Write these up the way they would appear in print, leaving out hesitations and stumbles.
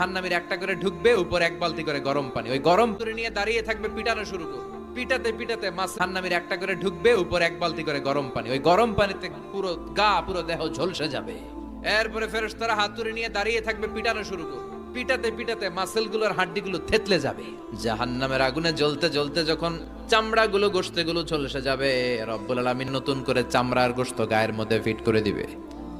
জাহান্নামীর একটা করে ঢুকবে, উপর এক বালতি করে গরম পানি, ওই গরম তুলে নিয়ে দাঁড়িয়ে থাকবে, পিটানো শুরু করবে। পিটাতে পিটাতে জাহান্নামীর একটা করে ঢুকবে, উপর এক বালতি করে গরম পানি, ওই গরম পানিতে পুরো গা পুরো দেহ ঝলসে যাবে। এরপরে ফেরেশতারা হাত তুলে নিয়ে দাঁড়িয়ে থাকবে, পিটানো শুরু করবে। পিটাতে পিটাতে মাসেলগুলোর হাড্ডিগুলো থেতলে যাবে। জাহান্নামের আগুনে জ্বলতে জ্বলতে যখন চামড়াগুলো গোশতগুলো ঝলসে যাবে, রব্বুল আলামিন নতুন করে চামড়ার গোশত গায়ের মধ্যে ফিট করে দিবে।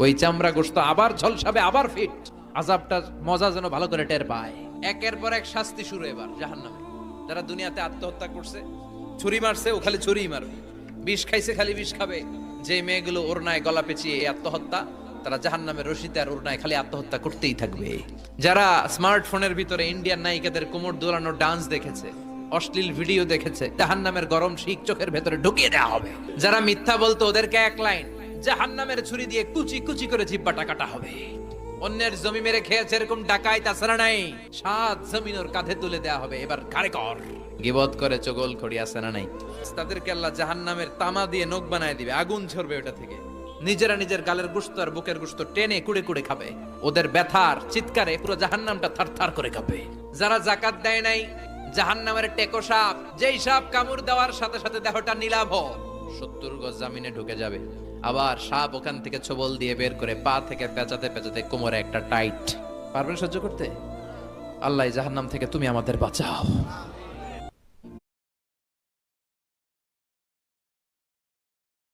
ওই চামড়া গোশত আবার ঝলসাবে, আবার ফিট। আযাবটা মজা যেন ভালো করে টের পায়। একের পর এক শাস্তি শুরু এবার জাহান্নামে। যারা দুনিয়াতে আত্মহত্যা করছে, ছুরি মারছে, ও খালি ছুরিই মারবে। বিষ খাইছে, খালি বিষ খাবে। যে মেয়েগুলো ওড়নায় গলা পেঁচিয়ে এই আত্মহত্যা, তারা জাহান্নামের রশিতে আর ওড়নায় খালি আত্মহত্যা করতেই থাকবে। যারা স্মার্টফোনের ভিতরে ইন্ডিয়ান নায়িকাদের কোমর দোলানো ডান্স দেখেছে, অশ্লীল ভিডিও দেখেছে, জাহান্নামের গরম শিক চোখের ভেতরে ঢুকিয়ে দেওয়া হবে। যারা মিথ্যা বলতো, ওদেরকে এক লাইন জাহান্নামের ছুরি দিয়ে কুচি কুচি করে জিহ্বাটা কাটা হবে। অন্যের জমি মেরে খেয়েছে এরকম ডাকাই তাছাড়া নাই, 7 জমিন ওর কাঁধে তুলে দেওয়া হবে। এবার ঘাড়ে কর। গিবত করে চগল খড়ি আছে না নাই? তাদেরকে আল্লাহ জাহান্নামের তামা দিয়ে নখ বানায় দিবে, আগুন ঝরবে ওটা থেকে। নিজেরা নিজের গালের গোশত আর বুকের গোশত টেনে কুড়ে কুড়ে খাবে। ওদের ব্যথার চিৎকারে পুরো জাহান্নামটা থারথার করে কাঁপে। যারা যাকাত দেয় নাই, জাহান্নামের টেকো সাপ, যেই সাপ কামড় দেওয়ার সাথে সাথে দেহটা নীলাভ, 70 গজ জামিনে ঢুকে যাবে। আবার সাপ ওখান থেকে ছোবল দিয়ে বের করে পা থেকে পেঁচাতে পেঁচাতে কোমরে একটা টাইট। পারবেন সহ্য করতে? আল্লাহ জাহান্নাম থেকে তুমি আমাদের বাঁচাও।